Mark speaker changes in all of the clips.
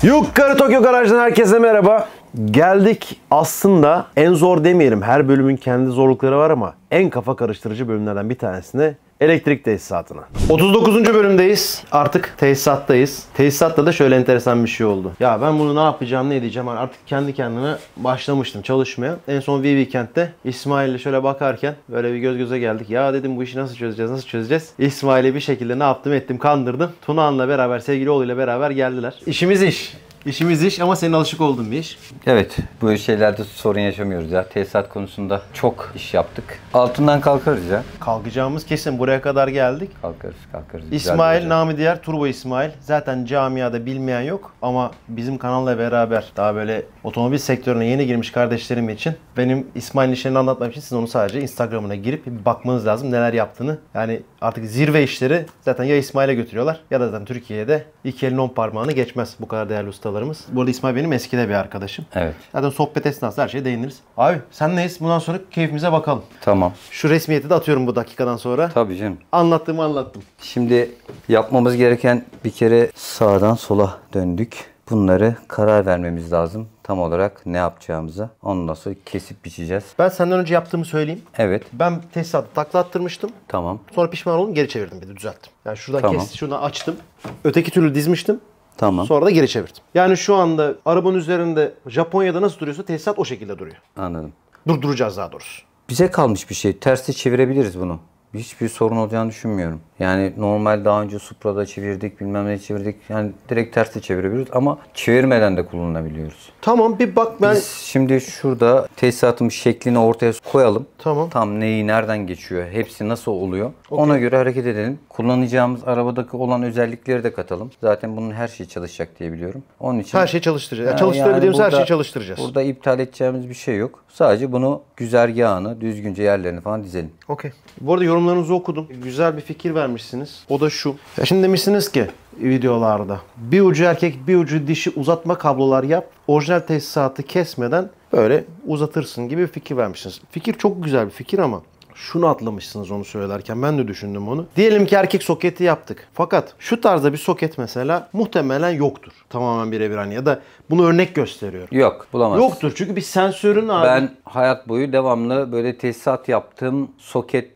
Speaker 1: Yukarı Tokyo Garaj'dan herkese merhaba. Geldik aslında en zor demeyelim. Her bölümün kendi zorlukları var ama en kafa karıştırıcı bölümlerden bir tanesine elektrik tesisatına. 39. bölümdeyiz. Artık tesisattayız. Tesisatta da şöyle enteresan bir şey oldu. Ya ben bunu ne yapacağım, ne edeceğim? Artık kendi kendime başlamıştım çalışmaya. En son Weekend'te İsmail'le şöyle bakarken böyle bir göz göze geldik. Ya dedim bu işi nasıl çözeceğiz, nasıl çözeceğiz? İsmail'i bir şekilde ne yaptım ettim, kandırdım. Tunağan'la beraber, sevgili oğluyla beraber geldiler. İşimiz iş. İşimiz iş ama senin alışık olduğun bir iş.
Speaker 2: Evet, bu şeylerde sorun yaşamıyoruz ya. Tesisat konusunda çok iş yaptık. Altından kalkarız ya.
Speaker 1: Kalkacağımız kesin, buraya kadar geldik.
Speaker 2: Kalkarız.
Speaker 1: İsmail, namı diğer Turbo İsmail. Zaten camiada bilmeyen yok ama bizim kanalla beraber daha böyle otomobil sektörüne yeni girmiş kardeşlerim için benim İsmail'in işlerini anlatmam için siz onu sadece Instagram'ına girip bir bakmanız lazım neler yaptığını. Yani artık zirve işleri zaten ya İsmail'e götürüyorlar ya da zaten Türkiye'de iki elin 10 parmağını geçmez bu kadar değerli ustalarımız. Bu arada İsmail benim eskide bir arkadaşım.
Speaker 2: Evet.
Speaker 1: Zaten sohbet esnasında her şeye değiniriz. Abi senleyiz. Bundan sonra keyfimize bakalım.
Speaker 2: Tamam.
Speaker 1: Şu resmiyeti de atıyorum bu dakikadan sonra.
Speaker 2: Tabii canım.
Speaker 1: Anlattığımı anlattım.
Speaker 2: Şimdi yapmamız gereken bir kere sağdan sola döndük. Bunları karar vermemiz lazım. Tam olarak ne yapacağımıza. Ondan sonra kesip biçeceğiz.
Speaker 1: Ben senden önce yaptığımı söyleyeyim.
Speaker 2: Evet.
Speaker 1: Ben tesisatı takla attırmıştım.
Speaker 2: Tamam.
Speaker 1: Sonra pişman oldum, geri çevirdim, bir de düzelttim. Yani şuradan
Speaker 2: Tamam.
Speaker 1: şuradan açtım. Öteki türlü dizmiştim.
Speaker 2: Tamam.
Speaker 1: Sonra da geri çevirdim. Yani şu anda arabanın üzerinde Japonya'da nasıl duruyorsa tesisat o şekilde duruyor.
Speaker 2: Anladım.
Speaker 1: Durduracağız daha doğrusu.
Speaker 2: Bize kalmış bir şey. Tersi çevirebiliriz bunu. Hiçbir sorun olacağını düşünmüyorum. Yani normal daha önce Supra'da çevirdik, bilmem ne çevirdik. Yani direkt tersi çevirebiliriz ama çevirmeden de kullanabiliyoruz.
Speaker 1: Tamam, bir bak ben...
Speaker 2: Biz şimdi şurada tesisatın şeklini ortaya koyalım.
Speaker 1: Tamam.
Speaker 2: Tam neyi nereden geçiyor, hepsi nasıl oluyor. Ona göre hareket edelim. Kullanacağımız arabadaki olan özellikleri de katalım. Zaten bunun her şeyi çalışacak diye biliyorum. Onun için
Speaker 1: Her şeyi çalıştıracağız. Yani çalıştırabildiğimiz her şeyi çalıştıracağız.
Speaker 2: Burada iptal edeceğimiz bir şey yok. Sadece bunu güzergahını, düzgünce yerlerini falan dizelim.
Speaker 1: Okey. Bu arada yorumlarınızı okudum. Güzel bir fikir vermişsiniz. O da şu. Ya şimdi demişsiniz ki videolarda bir ucu erkek bir ucu dişi uzatma kablolar yap. Orijinal tesisatı kesmeden böyle uzatırsın gibi bir fikir vermişsiniz. Fikir çok güzel bir fikir ama şunu atlamışsınız onu söylerken. Ben de düşündüm onu. Diyelim ki erkek soketi yaptık. Fakat şu tarzda bir soket mesela muhtemelen yoktur. Tamamen birebir hani, ya da bunu örnek gösteriyorum.
Speaker 2: Yok, bulamazsın.
Speaker 1: Yoktur çünkü bir sensörün abi.
Speaker 2: Ben hayat boyu devamlı böyle tesisat yaptım. Soket.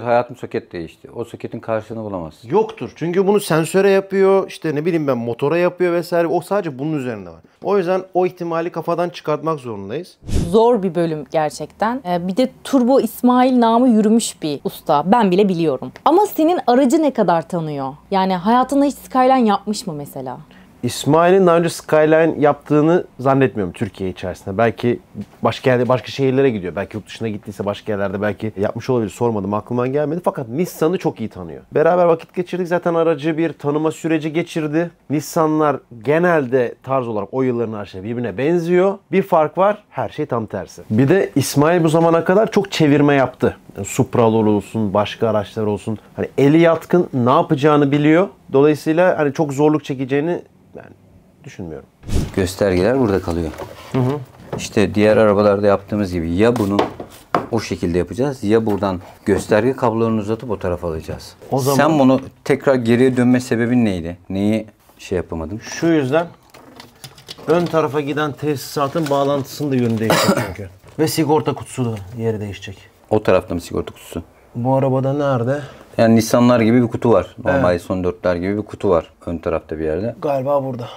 Speaker 2: Hayatım soket değişti. O soketin karşılığını bulamazsın.
Speaker 1: Yoktur. Çünkü bunu sensöre yapıyor, işte ne bileyim ben motora yapıyor vesaire. O sadece bunun üzerinde var. O yüzden o ihtimali kafadan çıkartmak zorundayız.
Speaker 3: Zor bir bölüm gerçekten. Bir de Turbo İsmail namı yürümüş bir usta. Ben bile biliyorum. Ama senin aracı ne kadar tanıyor? Yani hayatında hiç Skyline yapmış mı mesela?
Speaker 1: İsmail'in daha önce Skyline yaptığını zannetmiyorum Türkiye içerisinde. Belki başka yerde, başka şehirlere gidiyor. Belki yurt dışına gittiyse başka yerlerde belki yapmış olabilir. Sormadım, aklıma gelmedi. Fakat Nissan'ı çok iyi tanıyor. Beraber vakit geçirdik. Zaten aracı bir tanıma süreci geçirdi. Nissan'lar genelde tarz olarak o yılların araçları birbirine benziyor. Bir fark var. Her şey tam tersi. Bir de İsmail bu zamana kadar çok çevirme yaptı. Yani Supra'lar olsun, başka araçlar olsun. Hani eli yatkın, ne yapacağını biliyor. Dolayısıyla hani çok zorluk çekeceğini ben düşünmüyorum.
Speaker 2: Göstergeler burada kalıyor. İşte diğer arabalarda yaptığımız gibi ya bunu o şekilde yapacağız ya buradan gösterge kablolarını uzatıp o tarafa alacağız.
Speaker 1: O zaman...
Speaker 2: Sen bunu tekrar geriye dönme sebebin neydi? Neyi şey yapamadın?
Speaker 1: Şu yüzden ön tarafa giden tesisatın bağlantısının da yönü değişecek çünkü. Ve sigorta kutusu da yeri değişecek.
Speaker 2: O tarafta mı sigorta kutusu?
Speaker 1: Bu arabada nerede?
Speaker 2: Yani Nissan'lar gibi bir kutu var. Normal S14'ler gibi bir kutu var ön tarafta bir yerde.
Speaker 1: Galiba burada.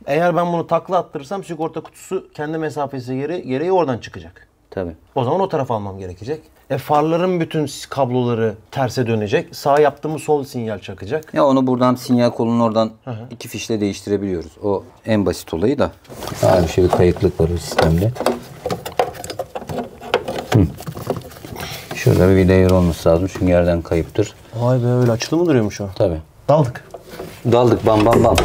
Speaker 1: Eğer ben bunu takla attırırsam sigorta kutusu kendi mesafesi gereği oradan çıkacak.
Speaker 2: Tabii.
Speaker 1: O zaman o tarafa almam gerekecek. Farların bütün kabloları terse dönecek. Sağ yaptığımı sol sinyal çakacak.
Speaker 2: Ya onu buradan sinyal kolunu oradan iki fişle değiştirebiliyoruz. O en basit olayı da. Daha bir şey, bir kayıklık var o sistemde. Şurada bir vida yeri olması lazım. Süngerden kayıptır.
Speaker 1: Vay be, öyle açılı mı duruyormuş o?
Speaker 2: Tabii.
Speaker 1: Daldık.
Speaker 2: Daldık bam bam bam.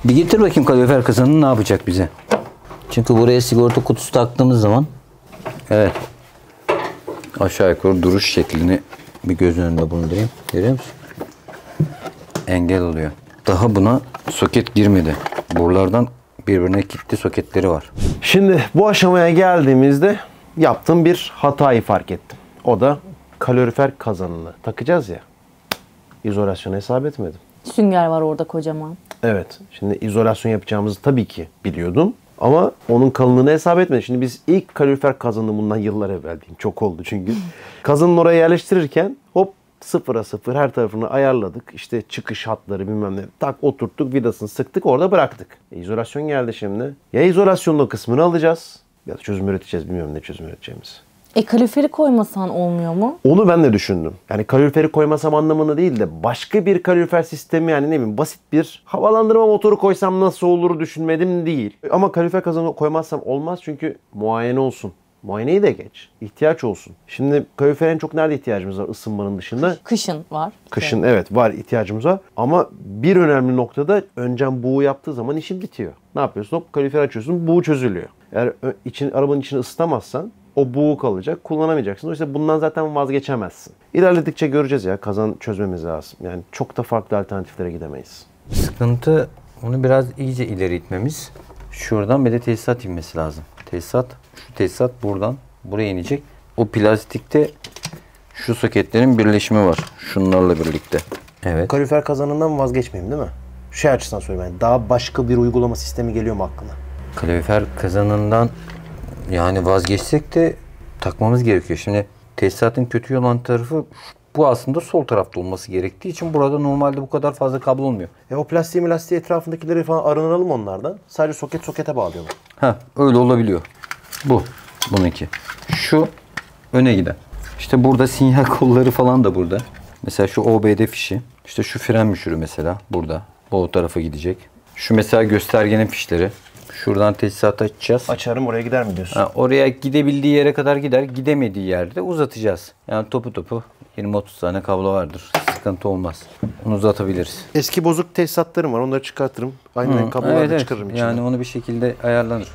Speaker 2: Bir getir bakayım kalorifer kazanını ne yapacak bize? Çünkü buraya sigorta kutusu taktığımız zaman evet aşağı yukarı duruş şeklini bir göz önünde bulundurayım. Görüyor musun? Engel oluyor. Daha buna soket girmedi. Borulardan birbirine kilitli soketleri var.
Speaker 1: Şimdi bu aşamaya geldiğimizde yaptığım bir hatayı fark ettim. O da kalorifer kazanını takacağız ya. İzolasyonu hesap etmedim.
Speaker 3: Sünger var orada kocaman.
Speaker 1: Evet. Şimdi izolasyon yapacağımızı tabii ki biliyordum. Ama onun kalınlığını hesap etmedim. Şimdi biz ilk kalorifer kazanını bundan yıllar evvel diyeyim. Çok oldu çünkü. Kazanın oraya yerleştirirken hop 0'a 0 her tarafını ayarladık. İşte çıkış hatları bilmem ne. Tak oturttuk, vidasını sıktık, orada bıraktık. İzolasyon geldi şimdi. Ya izolasyonun o kısmını alacağız ya da çözüm üreteceğiz. Bilmiyorum ne çözüm üreteceğimiz.
Speaker 3: Kaloriferi koymasan olmuyor mu?
Speaker 1: Onu ben de düşündüm. Yani kaloriferi koymasam anlamında değil de başka bir kalorifer sistemi, yani ne bileyim basit bir havalandırma motoru koysam nasıl olur düşünmedim değil. Ama kalorifer kazanı koymazsam olmaz çünkü muayene olsun. Muayeneyi de geç. İhtiyaç olsun. Şimdi kalorifere en çok nerede ihtiyacımız var ısınmanın dışında?
Speaker 3: Kışın var.
Speaker 1: Kışın evet var, ihtiyacımız var. Ama bir önemli noktada öncem buğu yaptığı zaman işin bitiyor. Ne yapıyorsun? Hop kaloriferi açıyorsun, buğu çözülüyor. Eğer arabanın içini ısıtamazsan o buğu kalacak, kullanamayacaksın. Dolayısıyla bundan zaten vazgeçemezsin. İlerledikçe göreceğiz ya, kazan çözmemiz lazım. Yani çok da farklı alternatiflere gidemeyiz.
Speaker 2: Sıkıntı onu biraz iyice ileri itmemiz. Şuradan bir de tesisat inmesi lazım. Şu tesisat buradan buraya inecek. O plastikte şu soketlerin birleşimi var. Şunlarla birlikte. Evet.
Speaker 1: Kalorifer kazanından vazgeçmeyeyim değil mi? Şey açısından söyleyeyim, yani daha başka bir uygulama sistemi geliyor mu aklına?
Speaker 2: Kalorifer kazanından yani vazgeçsek de takmamız gerekiyor. Şimdi tesisatın kötü olan tarafı bu, aslında sol tarafta olması gerektiği için burada normalde bu kadar fazla kablo olmuyor.
Speaker 1: O plastiği etrafındakileri falan arındıralım onlardan. Sadece sokete bağlayalım.
Speaker 2: Öyle olabiliyor. Bununki. Şu öne giden. İşte burada sinyal kolları falan da burada. Mesela şu OBD fişi. İşte şu fren müşürü mesela burada. Bu tarafa gidecek. Şu mesela göstergenin fişleri. Şuradan tesisatı açacağız.
Speaker 1: Açarım, oraya gider mi diyorsun?
Speaker 2: Oraya gidebildiği yere kadar gider. Gidemediği yerde uzatacağız. Yani topu 20-30 tane kablo vardır. Sıkıntı olmaz. Onu uzatabiliriz.
Speaker 1: Eski bozuk tesisatlarım var, onları çıkartırım. Aynen kabloları da çıkarırım içinden.
Speaker 2: Yani onu bir şekilde ayarlanır.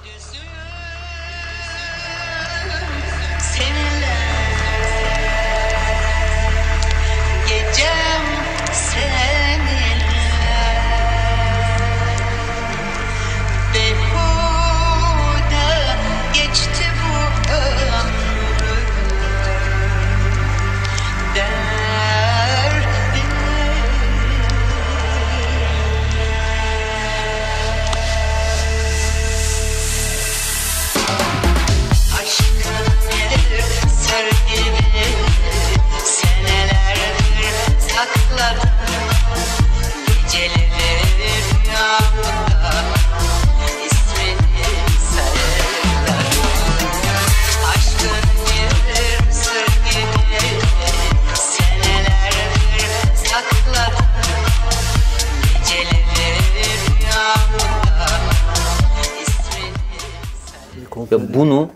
Speaker 2: Ya bunu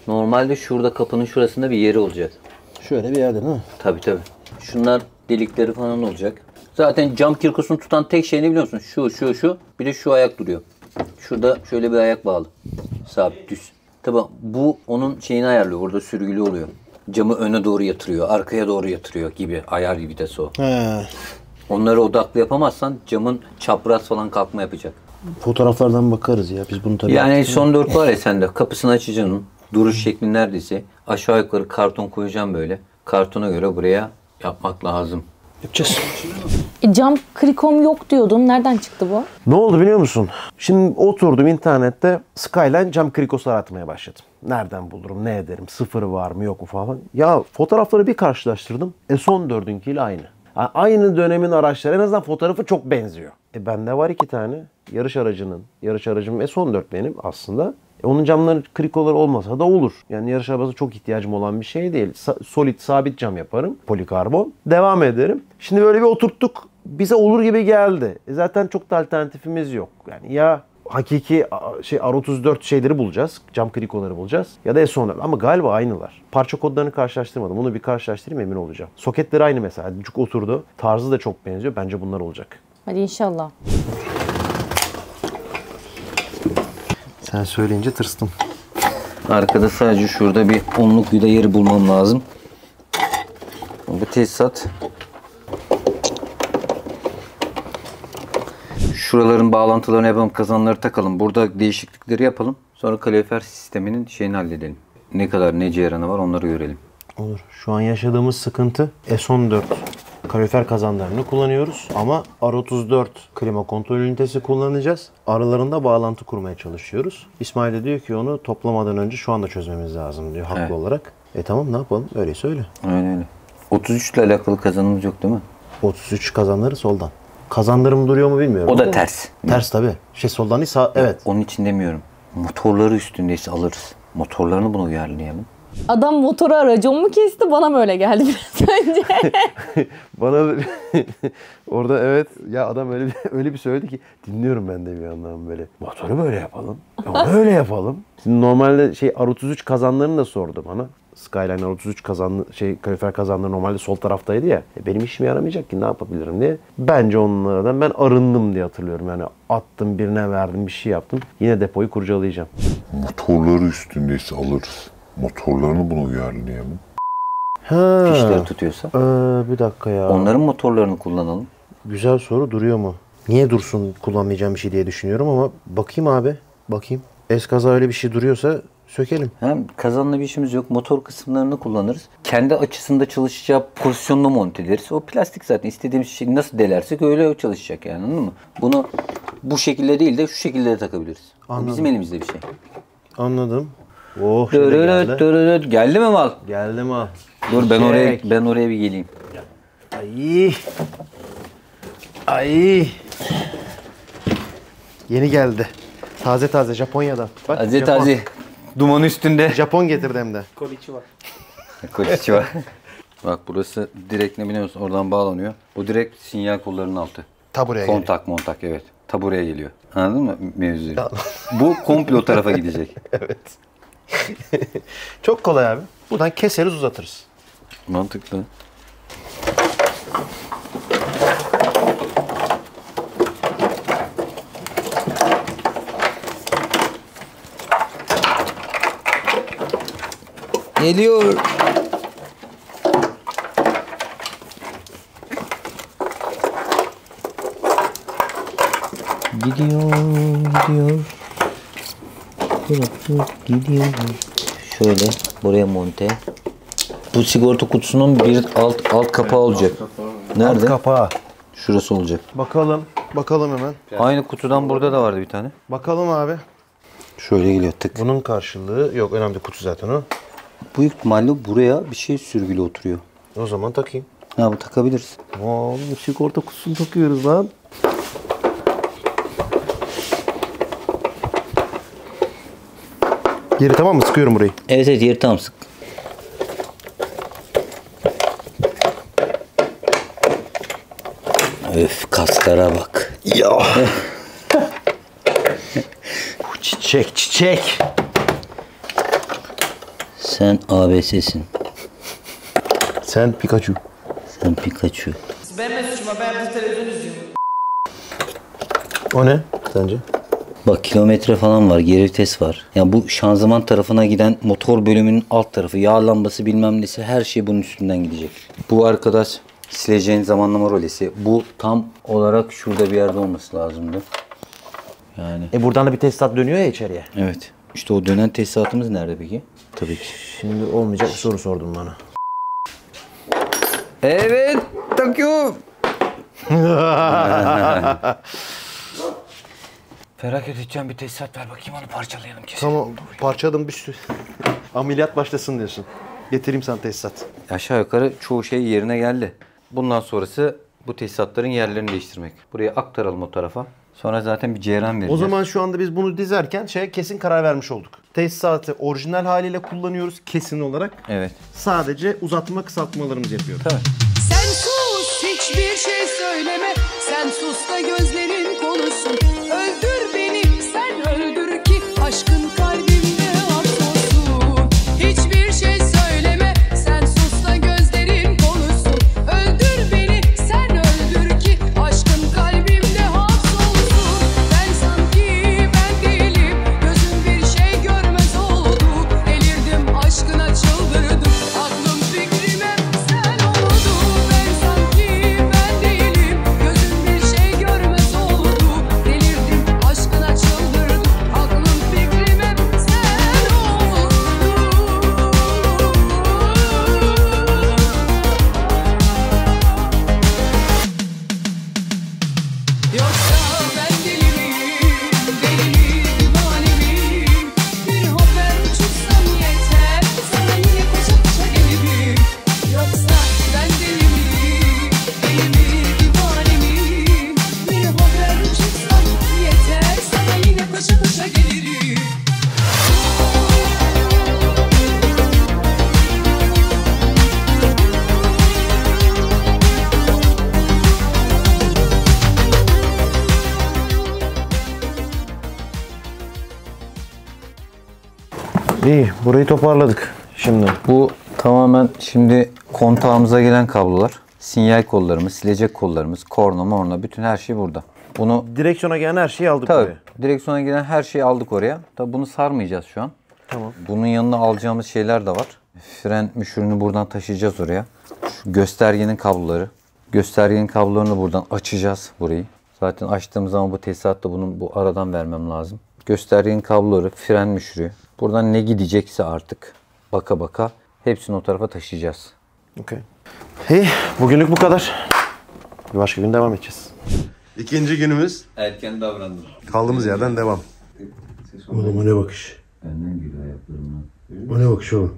Speaker 2: normalde şurada kapının şurasında bir yeri olacak.
Speaker 1: Şöyle bir yerde değil mi?
Speaker 2: Tabii. Şunlar delikleri falan olacak. Zaten cam kirkosunu tutan tek şey ne biliyor musun? Şu. Bir de şu ayak duruyor. Şurada şöyle bir ayak bağlı. Sabit düz. Tabii bu onun şeyini ayarlıyor. Burada sürgülü oluyor. Camı öne doğru yatırıyor, arkaya doğru yatırıyor gibi. Ayar gibi de o. Onları odaklı yapamazsan camın çapraz falan kalkma yapacak.
Speaker 1: Fotoğraflardan bakarız ya. Biz bunu tabii
Speaker 2: Yani son 4 var ya sende. Kapısını açacaksın. Duruş şekli neredeyse. Aşağı yukarı karton koyacağım böyle. Kartona göre buraya yapmak lazım.
Speaker 1: yapacağız.
Speaker 3: Cam krikom yok diyordun. Nereden çıktı bu?
Speaker 1: Ne oldu biliyor musun? Şimdi oturdum internette Skyline cam krikosu aratmaya başladım. Nereden bulurum, ne ederim, sıfırı var mı yok mu falan. Ya fotoğrafları bir karşılaştırdım. S14'ünkiyle aynı. Yani aynı dönemin araçları, en azından fotoğrafı çok benziyor. Bende var 2 tane. Yarış aracım S14 benim aslında. Onun camları, krikoları olmasa da olur. Yani yarış arabası çok ihtiyacım olan bir şey değil. Solid, sabit cam yaparım. Polikarbon. Devam ederim. Şimdi böyle bir oturttuk. Bize olur gibi geldi. Zaten çok da alternatifimiz yok. Yani ya hakiki R34 şeyleri bulacağız. Cam krikoları bulacağız. Ya da S14. Ama galiba aynılar. Parça kodlarını karşılaştırmadım. Bunu bir karşılaştırayım, emin olacağım. Soketleri aynı mesela. Cuk oturdu. Tarzı da çok benziyor. Bence bunlar olacak.
Speaker 3: Hadi inşallah.
Speaker 1: Sen söyleyince tırstım.
Speaker 2: Arkada sadece şurada bir onluk vida yeri bulmam lazım. Bu tesisat. Şuraların bağlantılarını yapalım, kazanları takalım. Burada değişiklikleri yapalım. Sonra kalorifer sisteminin şeyini halledelim. Ne kadar ne ceyranı var onları görelim.
Speaker 1: Olur. Şu an yaşadığımız sıkıntı S14 kalorifer kazanlarını kullanıyoruz. Ama R34 klima kontrol ünitesi kullanacağız. Aralarında bağlantı kurmaya çalışıyoruz. İsmail de diyor ki onu toplamadan önce şu anda çözmemiz lazım diyor haklı olarak. Tamam ne yapalım? Öyleyse öyle.
Speaker 2: Öyle. 33 ile alakalı kazanımız yok değil mi?
Speaker 1: 33 kazanları soldan. Kazanlarım duruyor mu bilmiyorum.
Speaker 2: O da ters.
Speaker 1: Ters tabii. Sağ değil sağ. Evet.
Speaker 2: Onun için demiyorum. Motorları üstündeyse alırız. Motorlarını buna uyarlayalım.
Speaker 3: Adam motoru racon mu kesti? Bana mı öyle geldi biraz önce?
Speaker 1: Bana orada evet ya adam öyle bir söyledi ki dinliyorum ben de bir yandan böyle. Motoru böyle yapalım. Öyle yapalım. Şimdi normalde R33 kazanlarını da sordu bana. Skyline R33 kalorifer kazanları normalde sol taraftaydı ya. Benim işime yaramayacak ki ne yapabilirim diye. Bence onlardan ben arındım diye hatırlıyorum. Yani attım birine verdim bir şey yaptım. Yine depoyu kurcalayacağım.
Speaker 4: Motorları üstündeyse alırız. Motorlarını buna uyarlayalım.
Speaker 1: Ha.
Speaker 2: Fişleri tutuyorsa.
Speaker 1: Bir dakika ya.
Speaker 2: Onların motorlarını kullanalım.
Speaker 1: Güzel soru, duruyor mu? Niye dursun kullanmayacağım bir şey diye düşünüyorum ama bakayım abi. Bakayım. Eskaza öyle bir şey duruyorsa sökelim.
Speaker 2: Hem kazanla bir işimiz yok. Motor kısımlarını kullanırız. Kendi açısında çalışacağı pozisyonunu monte ederiz. O plastik zaten. İstediğimiz şey nasıl delersek öyle çalışacak yani, anladın mı? Bunu bu şekilde değil de şu şekilde de takabiliriz. O bizim elimizde bir şey.
Speaker 1: Anladım. Oh şöyle geldi.
Speaker 2: Geldi mi mal?
Speaker 1: Geldi mi?
Speaker 2: Dur ben oraya bir geleyim.
Speaker 1: Ay. Ay. Yeni geldi. Taze Japonya'dan. Bak,
Speaker 2: Taze. Duman üstünde.
Speaker 1: Japon getirdi hem de.
Speaker 2: Koliçi var. Bak burası direkt ne biliyor musun? Oradan bağlanıyor. Bu direkt sinyal kollarının altı.
Speaker 1: Ta buraya geliyor.
Speaker 2: Montak evet. Ta buraya geliyor. Anladın mı mevzuyu? Bu komple o tarafa gidecek.
Speaker 1: Evet. Çok kolay abi. Buradan keseriz uzatırız.
Speaker 2: Mantıklı. Geliyor. Gidiyor. Gidiyor. Şöyle buraya monte. Bu sigorta kutusunun bir alt kapağı olacak. Nerede?
Speaker 1: Alt kapağı.
Speaker 2: Şurası olacak.
Speaker 1: Bakalım hemen.
Speaker 2: Aynı kutudan burada da vardı bir tane.
Speaker 1: Bakalım abi.
Speaker 2: Şöyle geliyor tık.
Speaker 1: Bunun karşılığı yok, önemli kutu zaten o.
Speaker 2: Büyük ihtimalle buraya bir şey sürgülü oturuyor.
Speaker 1: O zaman takayım.
Speaker 2: Ha, bu takabiliriz.
Speaker 1: Oğlum sigorta kutusunu takıyoruz lan. Yeri tamam mı? Sıkıyorum burayı.
Speaker 2: Evet yeri tam sık. Öf, kaslara bak. Ya.
Speaker 1: Bu çiçek.
Speaker 2: Sen ABS'sin.
Speaker 1: Sen Pikachu.
Speaker 2: Sen Pikachu.
Speaker 5: Ben Mesut'cum, ben bu televizyon izliyorum.
Speaker 1: O ne sence?
Speaker 2: Bak kilometre falan var, geri vites var. Yani bu şanzıman tarafına giden motor bölümünün alt tarafı, yağ lambası bilmem nesi, her şey bunun üstünden gidecek. Bu arkadaş sileceğin zamanlama rolesi. Bu tam olarak şurada bir yerde olması lazımdı. Yani.
Speaker 1: Buradan da bir tesisat dönüyor ya içeriye.
Speaker 2: Evet. İşte o dönen tesisatımız nerede peki? Tabii ki.
Speaker 1: Şimdi olmayacak bir soru sordun bana.
Speaker 2: Evet, takıyorum. Feragat edeceğim bir tesisat ver bakayım, onu parçalayalım kesin.
Speaker 1: Tamam, parçaladım bir sürü. Ameliyat başlasın diyorsun. Getireyim sana tesisat.
Speaker 2: Aşağı yukarı çoğu şey yerine geldi. Bundan sonrası bu tesisatların yerlerini değiştirmek. Buraya aktaralım o tarafa. Sonra zaten bir ceyran vereceğiz.
Speaker 1: O zaman şu anda biz bunu dizerken kesin karar vermiş olduk. Tesisatı orijinal haliyle kullanıyoruz kesin olarak.
Speaker 2: Evet.
Speaker 1: Sadece uzatma kısaltmalarımızı yapıyoruz.
Speaker 2: Tabii.
Speaker 5: Sen sus, hiçbir şey söyleme. Sen sus da gözlerin konuşsun. Öldür beni, sen öldür ki aşkın kalbimde hapsolsun. Hiçbir şey söyleme, sen sus da gözlerin konuşsun. Öldür beni, sen öldür ki aşkın kalbimde hapsolsun. Ben sanki ben değilim, gözüm
Speaker 1: İyi, burayı toparladık. Şimdi
Speaker 2: Bu tamamen şimdi kontağımıza gelen kablolar. Sinyal kollarımız, silecek kollarımız, korna, morna, bütün her şey burada. Bunu
Speaker 1: direksiyona gelen her şeyi aldık
Speaker 2: tabii
Speaker 1: buraya.
Speaker 2: direksiyona gelen her şeyi aldık oraya. Tabii bunu sarmayacağız şu an.
Speaker 1: Tamam.
Speaker 2: Bunun yanına alacağımız şeyler de var. Fren müşürünü buradan taşıyacağız oraya. Şu göstergenin kabloları. Göstergenin kablolarını buradan açacağız burayı. Zaten açtığımız zaman bu tesisatta bunun bu aradan vermem lazım. Göstergenin kabloları, fren müşürü. Buradan ne gidecekse artık baka baka hepsini o tarafa taşıyacağız.
Speaker 1: Okey. İyi, bugünlük bu kadar. Bir başka gün devam edeceğiz. İkinci günümüz.
Speaker 2: Erken davrandım.
Speaker 1: Kaldığımız yerden devam. Oğlum o ne bakış?
Speaker 2: Benden geliyor ayaklarımdan.
Speaker 1: O ne bakış oğlum?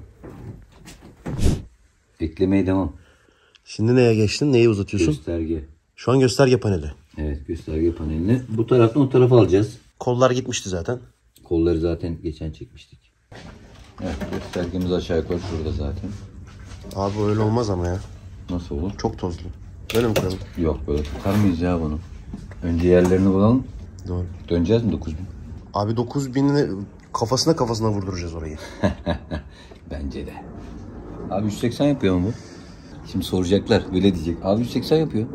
Speaker 2: Eklemeye devam.
Speaker 1: Şimdi neye geçtin? Neyi uzatıyorsun?
Speaker 2: Gösterge.
Speaker 1: Şu an gösterge paneli.
Speaker 2: Evet, gösterge panelini bu taraftan o tarafa alacağız.
Speaker 1: Kollar gitmişti zaten.
Speaker 2: Kolları zaten geçen çekmiştik. Evet, göstergemiz aşağı yukarı şurada zaten.
Speaker 1: Abi öyle olmaz ama ya.
Speaker 2: Nasıl olur?
Speaker 1: Çok tozlu. Böyle mi koyalım?
Speaker 2: Yok, böyle tutar mıyız ya bunu? Önce yerlerini bulalım.
Speaker 1: Doğru.
Speaker 2: Döneceğiz mi 9000?
Speaker 1: Abi 9000'i kafasına vurduracağız orayı.
Speaker 2: Bence de. Abi 180 yapıyor mu bu? Şimdi soracaklar, böyle diyecek. Abi 180 yapıyor.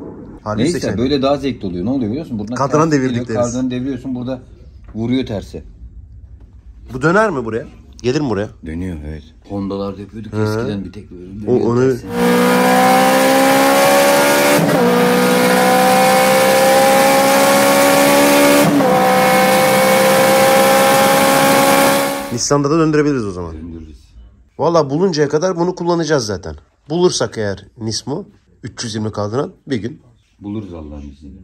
Speaker 1: Harbi
Speaker 2: Neyse
Speaker 1: 180.
Speaker 2: böyle daha zevkli oluyor. Ne oluyor biliyor musun? Buradan
Speaker 1: Kadran
Speaker 2: ters
Speaker 1: devirdik
Speaker 2: geliyor,
Speaker 1: deriz.
Speaker 2: Kadranı deviriyorsun, burada vuruyor terse.
Speaker 1: Bu döner mi buraya? Gelir mi buraya?
Speaker 2: Dönüyor, evet. Honda'larda yapıyorduk eskiden bir tek böyle.
Speaker 1: Onu...
Speaker 2: terse.
Speaker 1: Nissan'da da döndürebiliriz o zaman.
Speaker 2: Döndürürüz.
Speaker 1: Valla buluncaya kadar bunu kullanacağız zaten. Bulursak eğer Nismo 320 kaldıran bir gün.
Speaker 2: Buluruz Allah'ın izniyle.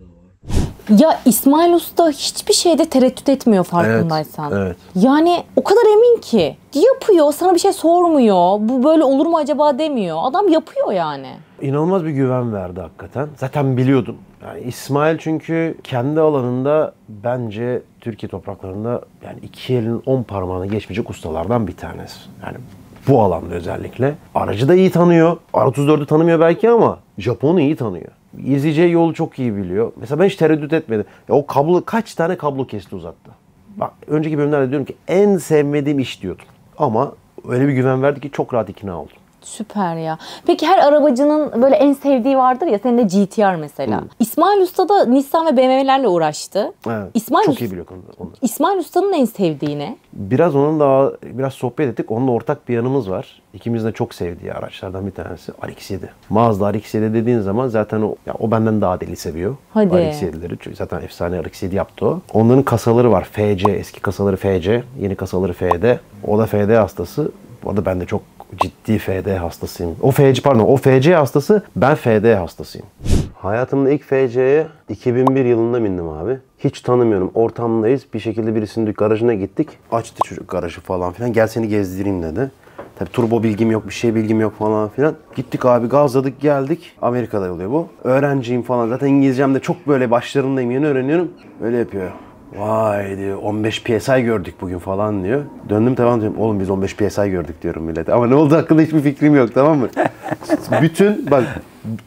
Speaker 3: Ya İsmail Usta hiçbir şeyde tereddüt etmiyor farkındaysan.
Speaker 1: Evet, evet.
Speaker 3: Yani o kadar emin ki. Yapıyor, sana bir şey sormuyor. Bu böyle olur mu acaba demiyor. Adam yapıyor yani.
Speaker 1: İnanılmaz bir güven verdi hakikaten. Zaten biliyordum. Yani İsmail çünkü kendi alanında bence Türkiye topraklarında yani 2 elin 10 parmağını geçmeyecek ustalardan bir tanesi. Yani bu alanda özellikle. Aracı da iyi tanıyor. R34'ü tanımıyor belki ama Japon'u iyi tanıyor. İzleyeceği yolu çok iyi biliyor. Mesela ben hiç tereddüt etmedim. Ya o kablo kaç tane kablo kesti uzattı. Bak önceki bölümlerde diyorum ki en sevmediğim iş diyordum. Ama öyle bir güven verdi ki çok rahat ikna oldum.
Speaker 3: Süper ya. Peki her arabacının böyle en sevdiği vardır ya. Senin de GT-R mesela. İsmail Usta da Nissan ve BMW'lerle uğraştı.
Speaker 1: Evet,
Speaker 3: İsmail
Speaker 1: çok
Speaker 3: Usta-
Speaker 1: iyi biliyor onları.
Speaker 3: İsmail Usta'nın en sevdiği ne?
Speaker 1: Biraz sohbet ettik. Onunla ortak bir yanımız var. İkimizin de çok sevdiği araçlardan bir tanesi RX-7. Mazda RX-7 dediğin zaman zaten o benden daha deli seviyor.
Speaker 3: Hadi.
Speaker 1: RX-7'leri. Çünkü zaten efsane RX-7 yaptı o. Onların kasaları var. FC, eski kasaları FC, yeni kasaları FD. O da FD hastası. Bu arada ben de çok ciddi FD hastasıyım. O FC hastası, ben FD hastasıyım. Hayatımda ilk FC'ye 2001 yılında bindim abi. Hiç tanımıyorum. Ortamdayız. Bir şekilde birisinin garajına gittik. Açtı çocuk garajı falan filan. Gel seni gezdireyim dedi. Tabii turbo bilgim yok, bir şey bilgim yok falan filan. Gittik abi, gazladık geldik. Amerika'da oluyor bu. Öğrenciyim falan. Zaten İngilizcem de çok böyle başlarındayım. Yeni öğreniyorum. Öyle yapıyor. Vay diyor, 15 PSI gördük bugün falan diyor. Döndüm tamam diyorum. Oğlum biz 15 PSI gördük diyorum millete. Ama ne oldu hakkında hiçbir fikrim yok, tamam mı? Bütün bak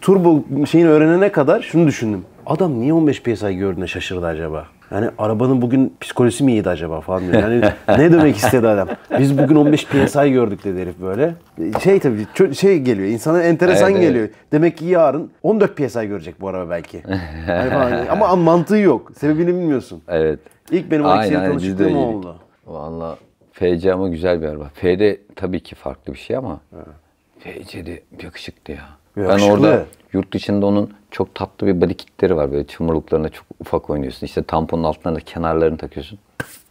Speaker 1: turbo şeyini öğrenene kadar şunu düşündüm. Adam niye 15 PSI gördüğüne şaşırdı acaba? Yani arabanın bugün psikolojisi mi iyiydi acaba falan diyor. Yani ne demek istedi adam? Biz bugün 15 PSI gördük dedi herif böyle. Tabii geliyor. İnsana enteresan
Speaker 2: Evet,
Speaker 1: geliyor. Demek ki yarın 14 PSI görecek bu araba belki. Yani falan. Ama mantığı yok. Sebebini bilmiyorsun.
Speaker 2: Evet.
Speaker 1: İlk benim
Speaker 2: Aynen,
Speaker 1: RX-7
Speaker 2: biz de
Speaker 1: tanışıklığım
Speaker 2: öyleydik.
Speaker 1: oldu.
Speaker 2: Valla FC ama güzel bir araba. FD tabii ki farklı bir şey ama FC de yakışıklı ya.
Speaker 1: Yakışıklı.
Speaker 2: Ben orada yurt dışında onun çok tatlı bir body kitleri var. Böyle çamurluklarına çok ufak oynuyorsun. İşte tamponun altlarına kenarlarını takıyorsun.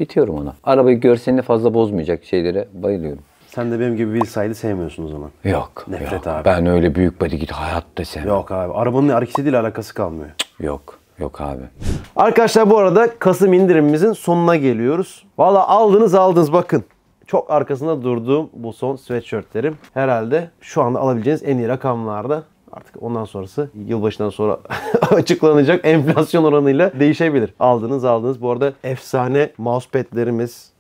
Speaker 2: Bitiyorum ona. Arabayı görselini fazla bozmayacak şeylere bayılıyorum.
Speaker 1: Sen de benim gibi Will Side'ı sevmiyorsun o zaman.
Speaker 2: Yok.
Speaker 1: Nefret
Speaker 2: yok.
Speaker 1: abi.
Speaker 2: Ben öyle büyük body kit hayatta sevmem.
Speaker 1: Yok abi. Arabanın RX-7 ile alakası kalmıyor.
Speaker 2: Yok. Yok abi.
Speaker 1: Arkadaşlar bu arada Kasım indirimimizin sonuna geliyoruz. Valla aldınız bakın. Çok arkasında durduğum bu son sweatshirtlerim herhalde şu anda alabileceğiniz en iyi rakamlarda. Artık ondan sonrası yılbaşından sonra açıklanacak enflasyon oranıyla değişebilir. Aldınız. Bu arada efsane mousepad'lerimiz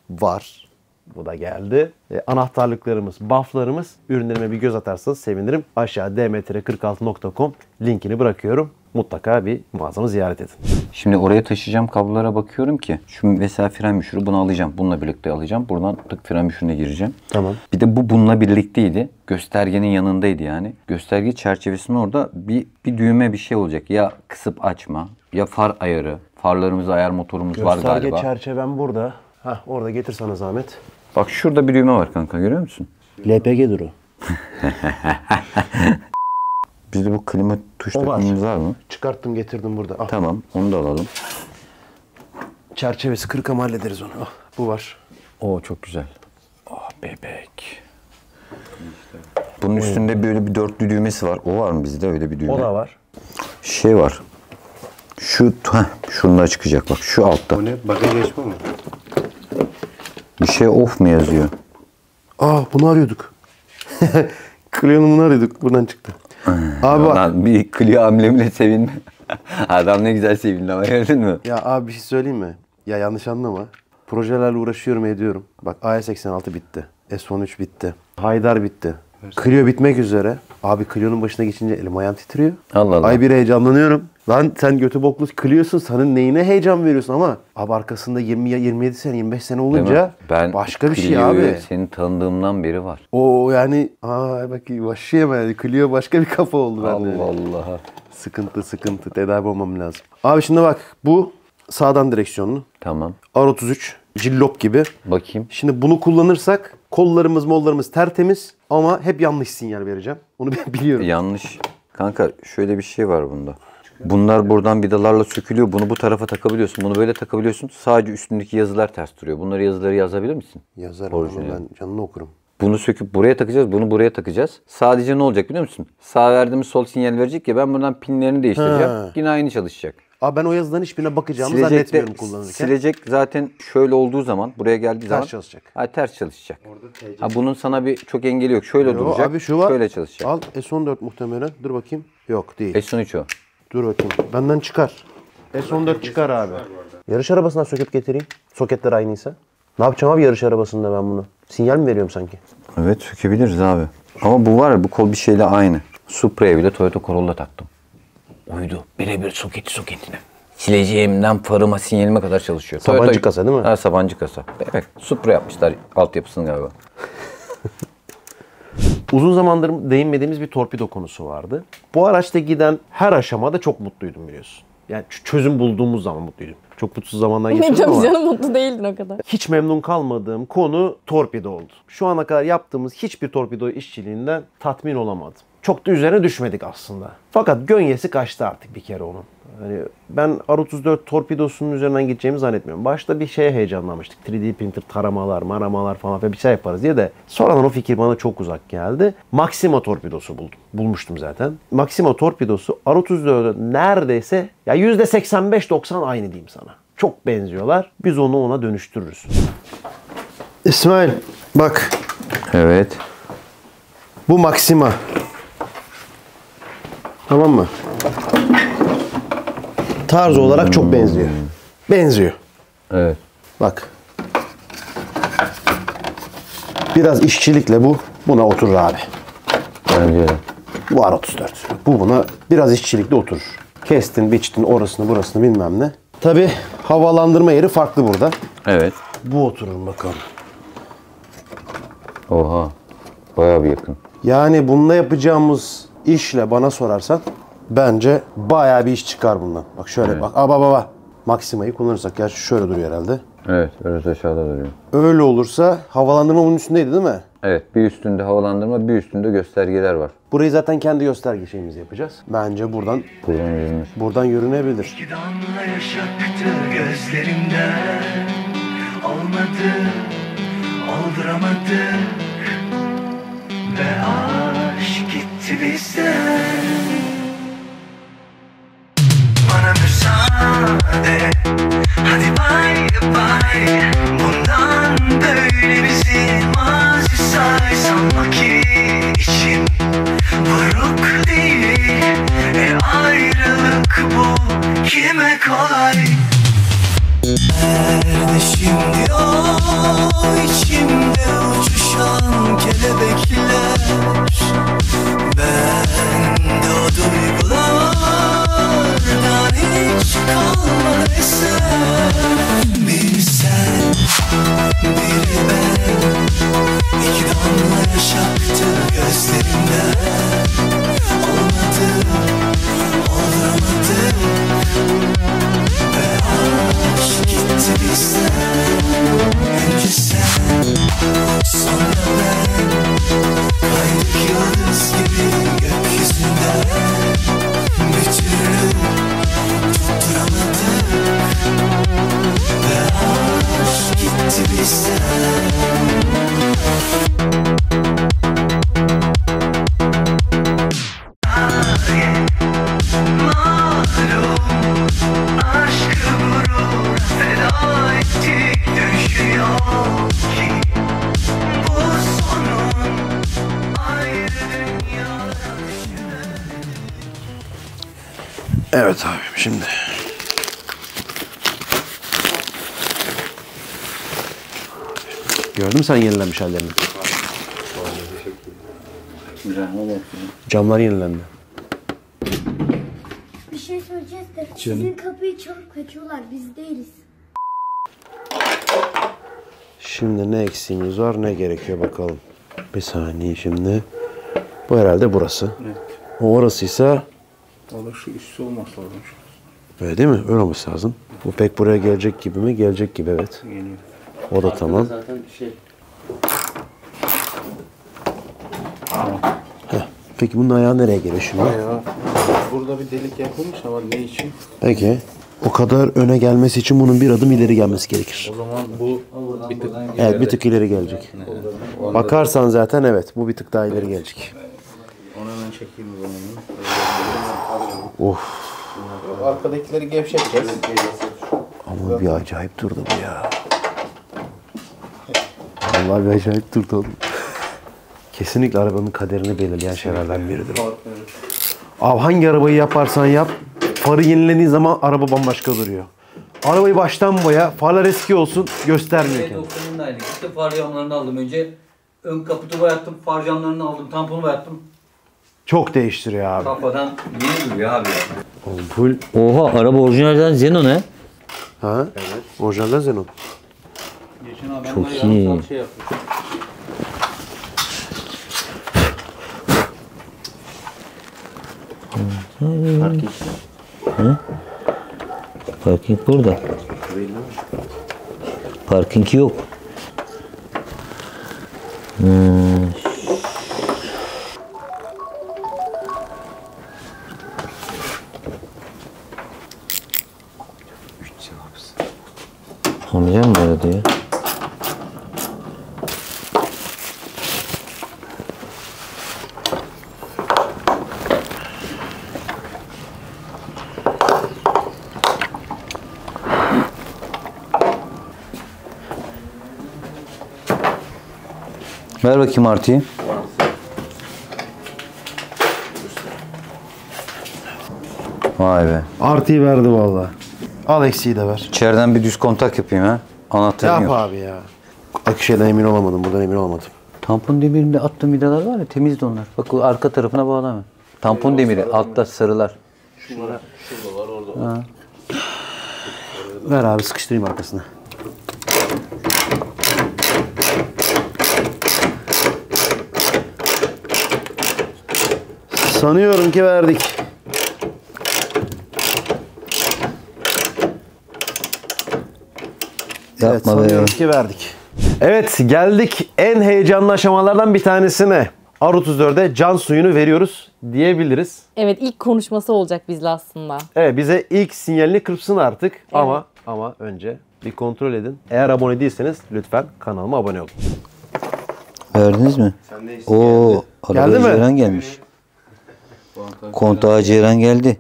Speaker 1: var. Bu da geldi. Anahtarlıklarımız, bufflarımız. Ürünlerime bir göz atarsanız sevinirim. Aşağı dm46.com linkini bırakıyorum. mutlaka bir mağazamı ziyaret edin.
Speaker 2: Şimdi oraya taşıyacağım kablolara bakıyorum ki şu mesela fren müşürü bunu alacağım. Bununla birlikte alacağım. Buradan tık fren müşürüne gireceğim.
Speaker 1: Tamam.
Speaker 2: Bir de bu bununla birlikteydi. Göstergenin yanındaydı yani. Gösterge çerçevesinin orada bir düğme bir şey olacak. Ya kısıp açma ya far ayarı. Farlarımızı ayar motorumuz var
Speaker 1: Gösterge
Speaker 2: galiba.
Speaker 1: çerçevem burada. Hah, orada getir sana zahmet.
Speaker 2: Bak şurada bir düğme var kanka, görüyor musun?
Speaker 1: LPG'dir o.
Speaker 2: Bizde bu klima tuş
Speaker 1: O var.
Speaker 2: takımımız var mı?
Speaker 1: Çıkarttım getirdim burada. Al.
Speaker 2: Tamam, onu da alalım.
Speaker 1: Çerçevesi kırık ama hallederiz onu. Al, bu var.
Speaker 2: Oo çok güzel. Oh bebek. Bunun üstünde böyle bir dörtlü düğmesi var. O var mı bizde öyle bir düğme?
Speaker 1: O da var.
Speaker 2: Şey var. Şunlar çıkacak bak şu altta.
Speaker 1: O ne? Bagaj geçme mi?
Speaker 2: Bir şey off mu yazıyor?
Speaker 1: Bunu arıyorduk. Clio'nun bunu arıyorduk. Buradan çıktı. Abi bak.
Speaker 2: Lan bir Clio amblemine sevinme. Adam ne güzel sevindi ama gördün mü?
Speaker 1: Ya abi bir şey söyleyeyim mi? Ya yanlış anlama. Projelerle uğraşıyorum ediyorum. Bak AE86 bitti. S13 bitti. Haydar bitti. Clio bitmek üzere. Abi Clio'nun başına geçince elim ayağım titriyor.
Speaker 2: Allah Allah.
Speaker 1: Ay bir heyecanlanıyorum. Lan sen götü boklu Clio'sun. Senin neyine heyecan veriyorsun ama abi arkasında 27 sene 25 sene olunca başka bir şey
Speaker 2: Clio'yu
Speaker 1: abi.
Speaker 2: senin tanıdığımdan beri var.
Speaker 1: O yani bak başlayayım yani. Clio başka bir kafa oldu bende.
Speaker 2: Allah Allah.
Speaker 1: Sıkıntı. Tedavi olmam lazım. Abi şimdi bak bu sağdan direksiyonlu.
Speaker 2: Tamam.
Speaker 1: R33 cillop gibi.
Speaker 2: Bakayım.
Speaker 1: Şimdi bunu kullanırsak kollarımız tertemiz ama hep yanlış sinyal vereceğim. Onu ben biliyorum.
Speaker 2: Yanlış. Kanka şöyle bir şey var bunda. Bunlar buradan vidalarla sökülüyor. Bunu bu tarafa takabiliyorsun. Bunu böyle takabiliyorsun. Sadece üstündeki yazılar ters duruyor. yazıları yazabilir misin?
Speaker 1: Yazarım onu
Speaker 2: Orijinal.
Speaker 1: ben canını okurum.
Speaker 2: Bunu söküp buraya takacağız. Bunu buraya takacağız. Sadece ne olacak biliyor musun? Sağ verdiğimiz sol sinyal verecek ya, ben buradan pinlerini değiştireceğim.
Speaker 1: Ha.
Speaker 2: Yine aynı çalışacak.
Speaker 1: Abi ben o yazıdan hiçbirine bakacağımı
Speaker 2: Silecek de-
Speaker 1: zannetmiyorum kullanırken.
Speaker 2: Silecek zaten şöyle olduğu zaman, buraya geldiği zaman
Speaker 1: çalışacak.
Speaker 2: Ters çalışacak. Bunun sana bir çok engeli yok. Şöyle duracak.
Speaker 1: Abi şu var.
Speaker 2: Şöyle çalışacak.
Speaker 1: Al S14 muhtemelen. Dur bakayım. Yok değil.
Speaker 2: S13 o.
Speaker 1: Dur bakayım. Benden çıkar. S14 çıkar abi. Yarış arabasından söküp getireyim. Soketler aynıysa. Ne yapacağım abi yarış arabasında ben bunu? Sinyal mi veriyorum sanki?
Speaker 2: Evet sökebiliriz abi. Ama bu var ya, bu kol bir şeyle aynı. Supra'ya bile Toyota Corolla taktım. Uydu. Birebir soketine. Sileceğimden farıma sinyalime kadar çalışıyor.
Speaker 1: Sabancı kasa değil mi?
Speaker 2: Ha, Sabancı kasa. Evet. Supra yapmışlar altyapısını galiba.
Speaker 1: Uzun zamandır değinmediğimiz bir torpido konusu vardı. Bu araçta giden her aşamada çok mutluydum biliyorsun. Yani çözüm bulduğumuz zaman mutluydum. Çok mutsuz zamanlar
Speaker 3: Ne
Speaker 1: geçirdim
Speaker 3: tabii
Speaker 1: ama
Speaker 3: canım, mutlu değildin o kadar.
Speaker 1: hiç memnun kalmadığım konu torpido oldu. Şu ana kadar yaptığımız hiçbir torpido işçiliğinden tatmin olamadım. Çok da üzerine düşmedik aslında. Fakat gönyesi kaçtı artık bir kere onun. Hani ben R34 torpidosunun üzerinden gideceğimi zannetmiyorum. Başta bir şeye heyecanlanmıştık. 3D printer taramalar, maramalar falan bir şey yaparız diye de sonradan o fikir bana çok uzak geldi. Maxima torpidosu bulmuştum zaten. Maxima torpidosu R34'e neredeyse ya %85-90 aynı diyeyim sana. Çok benziyorlar. Biz onu ona dönüştürürüz. İsmail bak
Speaker 2: Evet.
Speaker 1: bu Maxima. Tamam mı? Tarz olarak çok benziyor. Benziyor.
Speaker 2: Evet.
Speaker 1: Bak. Biraz işçilikle bu buna oturur abi.
Speaker 2: Bence de.
Speaker 1: Bu R34. Bu buna biraz işçilikle oturur. Kestin, biçtin orasını burasını bilmem ne. Tabi havalandırma yeri farklı burada.
Speaker 2: Evet.
Speaker 1: Bu oturur bakalım.
Speaker 2: Oha. Bayağı bir yakın.
Speaker 1: Yani bununla yapacağımız işle bana sorarsan bence bayağı bir iş çıkar bundan. Bak şöyle bak. Baba. Maxima'yı kullanırsak. Gerçi şöyle duruyor herhalde.
Speaker 2: Evet. Biraz aşağıda duruyor.
Speaker 1: Öyle olursa havalandırma bunun üstündeydi değil mi?
Speaker 2: Evet. Bir üstünde havalandırma, bir üstünde göstergeler var.
Speaker 1: Burayı zaten kendi gösterge şeyimizi yapacağız. Bence buradan
Speaker 2: Buradan yürünür.
Speaker 1: yürünebilir.
Speaker 6: Bir damla yaş aktı gözlerimden. Olmadı, olduramadık. Ve aşk gitti bizden. Bana müsaade, hadi bay bay. Bundan böyle bizi mazi say. Sanma ki içim buruk değil. Ayrılık bu kime kolay. Nerede şimdi o içimde uçuşan kelebekler? Bende o duygular elimden. Olmadı, olamadı ve aşk gitti bizden. Önce sen, sonra ben, kaydık yıldız gibi gökyüzünden. Bir türlü tutturamadık ve aşk gitti bizden. Malum aşkı gurur feda ettik, düşüyor ki bu sonun ayrı dünyada.
Speaker 1: Evet abim şimdi. Gördün mü sen yenilenmiş hallerini? Camlar yenilendi.
Speaker 7: Bir şey söyleyeceğiz de sizin kapıyı çalıp kaçıyorlar, biz değiliz.
Speaker 1: Şimdi ne eksiğimiz var, ne gerekiyor bakalım. Bir saniye şimdi. Bu herhalde burası.
Speaker 8: Evet.
Speaker 1: O orasıysa
Speaker 8: O da şu üstü olması lazım.
Speaker 1: öyle değil mi? Öyle olması lazım. Bu pek buraya gelecek gibi mi? Gelecek gibi, evet.
Speaker 8: Geliyor.
Speaker 1: O da tamam.
Speaker 8: Zaten şey.
Speaker 1: Peki bunun ayağı nereye geliyor şimdi?
Speaker 8: Ya, burada bir delik yapılmış ama ne için?
Speaker 1: Peki. O kadar öne gelmesi için bunun bir adım ileri gelmesi gerekir.
Speaker 8: O zaman bu bir tık
Speaker 1: Evet, bir tık ileri gelecek. Bakarsan zaten evet, bu bir tık daha ileri gelecek.
Speaker 8: onu hemen çekeyim o zaman.
Speaker 1: Of.
Speaker 8: Arkadakileri gevşeteceğiz.
Speaker 1: Ama bir acayip durdu bu ya. Vallahi bir acayip durdu oğlum. Kesinlikle arabanın kaderini belirleyen şeylerden biridir. Abi hangi arabayı yaparsan yap, farı yenilendiği zaman araba bambaşka duruyor. Arabayı baştan boya, farlar eski olsun, göstermiyor kendini.
Speaker 2: Doktorun da aynı. İşte far camlarını aldım önce. Ön kaputu boyattım, far camlarını aldım, tamponu boyattım.
Speaker 1: Çok değiştiriyor abi.
Speaker 2: Kafadan yeni duruyor abi.
Speaker 1: Oğlum full.
Speaker 2: Oha, araba orijinalden Xenon he.
Speaker 1: Ha? Evet. Orijinalden Xenon.
Speaker 8: Geçen adamlar
Speaker 2: Çok
Speaker 8: yarım
Speaker 2: iyi.
Speaker 8: saat şey yapmış.
Speaker 2: Parking burada. Parking yok. Amcam mı aradı ya? Ver bakayım artıyı. Vay be.
Speaker 1: Artıyı verdi vallahi. Al eksiği de ver.
Speaker 2: İçeriden bir düz kontak yapayım ha. Anahtarım
Speaker 1: Yap
Speaker 2: yok.
Speaker 1: abi ya. Akışeden emin olamadım, buradan emin olamadım.
Speaker 2: Tampon demirinde attığım vidalar var ya, temizdi onlar. Bak o arka tarafına bağlama. Tampon demiri altta sarılar.
Speaker 1: Ver abi, sıkıştırayım arkasına. Sanıyorum ki verdik. Evet,
Speaker 2: Yapma be.
Speaker 1: sanıyorum ki verdik. Evet, geldik en heyecanlı aşamalardan bir tanesine. R34'e can suyunu veriyoruz diyebiliriz.
Speaker 3: Evet, ilk konuşması olacak bizle aslında.
Speaker 1: Evet, bize ilk sinyalini kırpsın artık. Ama önce bir kontrol edin. Eğer abone değilseniz lütfen kanalıma abone olun.
Speaker 2: Verdiniz mi? Oo, arabaya
Speaker 1: Geldi mi?
Speaker 2: ceyran gelmiş. Kontağa ceyran geldi.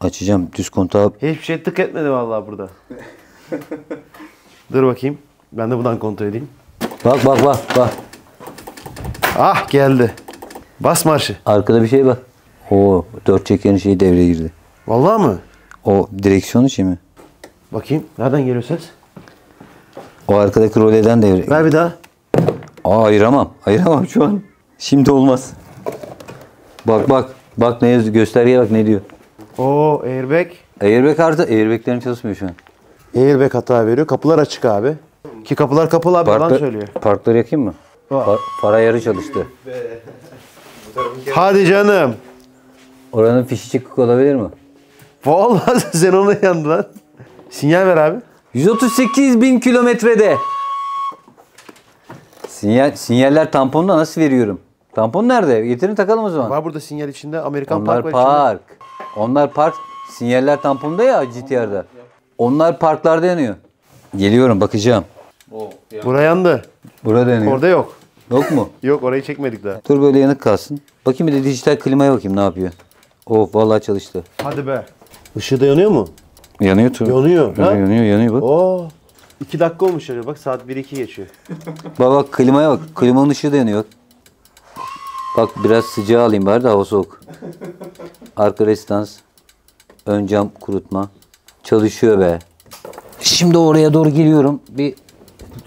Speaker 2: Açacağım düz kontağı.
Speaker 1: Hiçbir şey tık etmedi vallahi burada. Dur bakayım. Ben de buradan kontrol edeyim.
Speaker 2: Bak bak bak bak.
Speaker 1: Ah, geldi. Bas marşı.
Speaker 2: Arkada bir şey bak. Oo, dört çekerin şeyi devreye girdi.
Speaker 1: Vallahi mı?
Speaker 2: O direksiyon içi mi?
Speaker 1: Bakayım. Nereden geliyor ses?
Speaker 2: O arkadaki roleden devreye.
Speaker 1: Ver bir daha.
Speaker 2: Aa, ayıramam. Ayıramam şu an. Şimdi olmaz. Bak bak. Bak ne yazıyor. Göstergeye bak ne diyor.
Speaker 1: Oo, airbag.
Speaker 2: Airbag artı. Airbag'lerim çalışmıyor şu an.
Speaker 1: Airbag hata veriyor. Kapılar açık abi. Ki kapılar kapalı abi. Yalan söylüyor.
Speaker 2: Parkları yakayım mı? Far ayarı çalıştı.
Speaker 1: Hadi canım.
Speaker 2: Oranın fişi çıkık olabilir mi?
Speaker 1: Vallahi sen ona yandı lan. Sinyal ver abi.
Speaker 2: 138.000 kilometrede. Sinyaller tamponda nasıl veriyorum? Tampon nerede? Getirin takalım o zaman.
Speaker 1: Var burada sinyal içinde. Amerikan
Speaker 2: Onlar
Speaker 1: Park var içinde.
Speaker 2: park. Onlar park. Sinyaller tamponda ya GTR'da. Onlar parklarda yanıyor. Geliyorum bakacağım.
Speaker 1: Buraya yandı.
Speaker 2: Burada yanıyor.
Speaker 1: Orada yok.
Speaker 2: Yok mu?
Speaker 1: Yok orayı çekmedik daha.
Speaker 2: Dur böyle yanık kalsın. Bakayım bir de dijital klimaya bakayım ne yapıyor. Oh vallahi çalıştı.
Speaker 1: Hadi be. Işığı da yanıyor mu?
Speaker 2: Yanıyor tabii.
Speaker 1: Yanıyor. Ha?
Speaker 2: Yanıyor bak.
Speaker 1: Oo. 2 dakika olmuş ya. Bak saat 1-2 geçiyor.
Speaker 2: Bak klimaya bak. Klimanın ışığı da yanıyor. Bak biraz sıcağı alayım bari de hava soğuk. Arka restans. Ön cam kurutma. Çalışıyor be. Şimdi oraya doğru geliyorum. Bir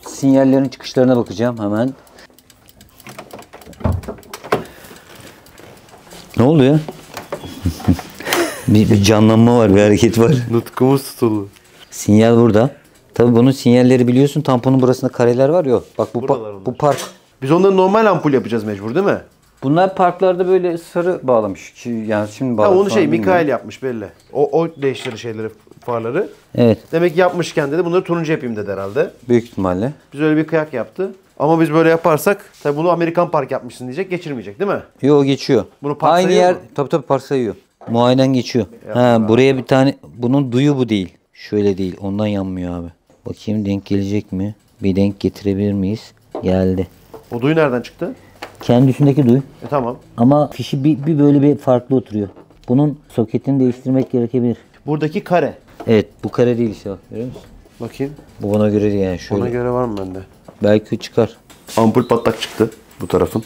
Speaker 2: sinyallerin çıkışlarına bakacağım hemen. Ne oldu ya? bir canlanma var, bir hareket var.
Speaker 1: Nutkumuz tutuldu.
Speaker 2: Sinyal burada. Tabii bunun sinyalleri biliyorsun. Tamponun burasında kareler var ya. Bak bu
Speaker 1: Buralar onlar.
Speaker 2: bu park.
Speaker 1: Biz onları normal ampul yapacağız mecbur değil mi?
Speaker 2: Bunlar parklarda böyle sarı bağlamış. Yani şimdi
Speaker 1: Ha
Speaker 2: bağlamış.
Speaker 1: onu
Speaker 2: falan bilmiyorum.
Speaker 1: Mikael yapmış belli. O değiştirir şeyleri, farları.
Speaker 2: Evet.
Speaker 1: Demek ki yapmışken dedi bunları turuncu yapayım dedi herhalde.
Speaker 2: Büyük ihtimalle.
Speaker 1: Biz öyle bir kıyak yaptı. Ama biz böyle yaparsak tabii bunu Amerikan Park yapmışsın diyecek, geçirmeyecek değil mi?
Speaker 2: Yo geçiyor.
Speaker 1: Bunu park
Speaker 2: Aynı
Speaker 1: sayıyor
Speaker 2: yer.
Speaker 1: mu?
Speaker 2: Tabii park sayıyor. Muayenen geçiyor. Ha buraya bir tane. Bunun duyu bu değil. Şöyle değil. Ondan yanmıyor abi. Bakayım denk gelecek mi? Bir denk getirebilir miyiz? Geldi.
Speaker 1: O duyu nereden çıktı?
Speaker 2: Kendi üstündeki duy.
Speaker 1: Tamam.
Speaker 2: Ama fişi bir böyle bir farklı oturuyor. Bunun soketini değiştirmek gerekebilir.
Speaker 1: Buradaki kare.
Speaker 2: Evet bu kare değil işte bak. Görüyor musun?
Speaker 1: Bakayım.
Speaker 2: Bu bana göre değil yani şöyle.
Speaker 1: Ona göre var mı bende?
Speaker 2: Belki çıkar.
Speaker 1: Ampul patlak çıktı bu tarafın.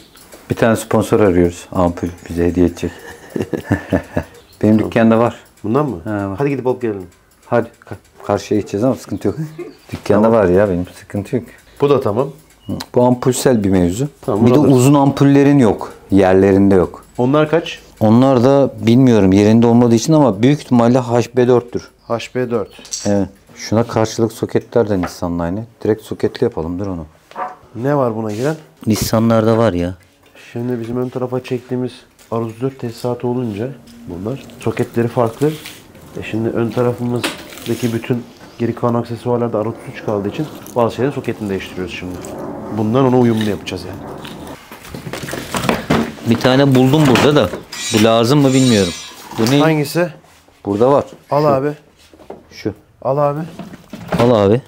Speaker 2: Bir tane sponsor arıyoruz. Ampul bize hediye edecek. Benim dükkanda var.
Speaker 1: Bundan mı?
Speaker 2: Ha, var.
Speaker 1: Hadi gidip alıp gelelim.
Speaker 2: Hadi karşıya gideceğiz ama sıkıntı yok. Dükkanda var ya benim sıkıntı yok.
Speaker 1: Bu da tamam.
Speaker 2: Bu ampulsel bir mevzu.
Speaker 1: Tamam,
Speaker 2: bir de
Speaker 1: alırız.
Speaker 2: uzun ampullerin yok. Yerlerinde yok.
Speaker 1: Onlar kaç?
Speaker 2: Onlar da bilmiyorum yerinde olmadığı için ama büyük ihtimalle HB4'tür.
Speaker 1: HB4.
Speaker 2: Evet. Şuna karşılık soketler de Nissan'la aynı. Direkt soketli yapalım dur onu.
Speaker 1: Ne var buna giren?
Speaker 2: Nissan'larda var ya.
Speaker 1: Şimdi bizim ön tarafa çektiğimiz R34 tesisatı olunca bunlar soketleri farklı. Şimdi ön tarafımızdaki bütün geri kalan aksesuarlarda R33 kaldığı için bazı şeylerin soketini değiştiriyoruz şimdi. Bundan ona uyumlu yapacağız yani.
Speaker 2: Bir tane buldum burada da. Bu lazım mı bilmiyorum. Bu ne?
Speaker 1: Hangisi?
Speaker 2: Burada var.
Speaker 1: Al abi.
Speaker 2: Şu.
Speaker 1: Al abi.
Speaker 2: Al abi.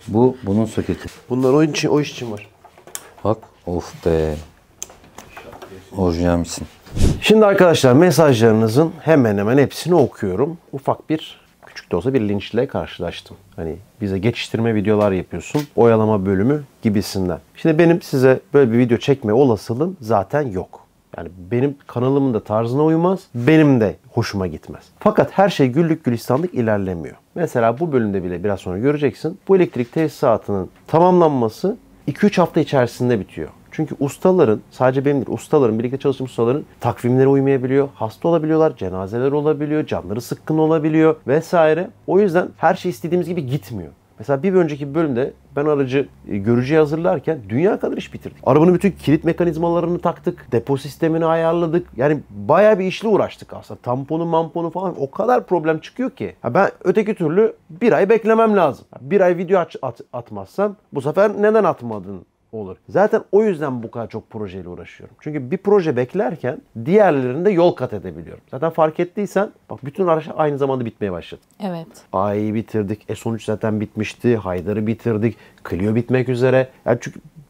Speaker 2: Bu bunun soketi.
Speaker 1: Bunlar o iş için var.
Speaker 2: Bak. Of be. Orijinal misin?
Speaker 1: Şimdi arkadaşlar mesajlarınızın hemen hemen hepsini okuyorum. Ufak bir küçük de olsa bir linçle karşılaştım. Hani bize geçiştirme videolar yapıyorsun, oyalama bölümü gibisinden. Şimdi benim size böyle bir video çekme olasılığım zaten yok. Yani benim kanalımın da tarzına uymaz, benim de hoşuma gitmez. Fakat her şey güllük gülistanlık ilerlemiyor. Mesela bu bölümde bile biraz sonra göreceksin. Bu elektrik tesisatının tamamlanması 2-3 hafta içerisinde bitiyor. Çünkü ustaların, sadece benim değil, ustaların, birlikte çalıştığım ustaların takvimleri uymayabiliyor, hasta olabiliyorlar, cenazeler olabiliyor, canları sıkkın olabiliyor vesaire. O yüzden her şey istediğimiz gibi gitmiyor. Mesela bir önceki bölümde ben aracı görücüye hazırlarken dünya kadar iş bitirdik. Arabanın bütün kilit mekanizmalarını taktık, depo sistemini ayarladık. Yani bayağı bir işle uğraştık aslında. Tamponu, mamponu falan o kadar problem çıkıyor ki. Ben öteki türlü bir ay beklemem lazım. Bir ay video atmazsam bu sefer neden atmadın olur. Zaten o yüzden bu kadar çok projeyle uğraşıyorum. Çünkü bir proje beklerken diğerlerinde yol kat edebiliyorum. Zaten fark ettiysen bak bütün araçlar aynı zamanda bitmeye başladı.
Speaker 3: Evet.
Speaker 1: A'yı bitirdik. S13 zaten bitmişti. Haydar'ı bitirdik. Clio bitmek üzere. Yani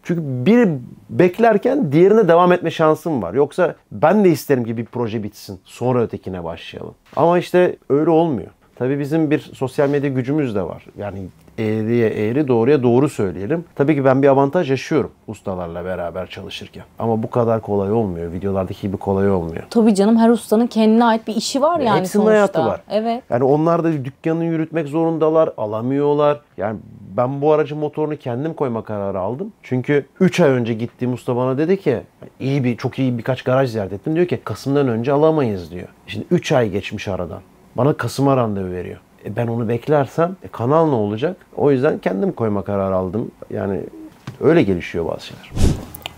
Speaker 1: çünkü bir beklerken diğerine devam etme şansım var. Yoksa ben de isterim ki bir proje bitsin. Sonra ötekine başlayalım. Ama işte öyle olmuyor. Tabii bizim bir sosyal medya gücümüz de var. Yani eğriye eğri, doğruya doğru söyleyelim. Tabii ki ben bir avantaj yaşıyorum ustalarla beraber çalışırken. Ama bu kadar kolay olmuyor. Videolardaki gibi kolay olmuyor.
Speaker 3: Tabii canım her ustanın kendine ait bir işi var yani
Speaker 1: Hepsinin
Speaker 3: sonuçta.
Speaker 1: hayatı var.
Speaker 3: Evet.
Speaker 1: Yani onlar da dükkanını yürütmek zorundalar, alamıyorlar. Yani ben bu aracın motorunu kendim koyma kararı aldım. Çünkü 3 ay önce gittiğim usta bana dedi ki çok iyi birkaç garaj ziyaret ettim. Diyor ki Kasım'dan önce alamayız diyor. Şimdi 3 ay geçmiş aradan. Bana Kasım'a randevu veriyor. Ben onu beklersem kanal ne olacak? O yüzden kendim koyma kararı aldım. Yani öyle gelişiyor bazı şeyler.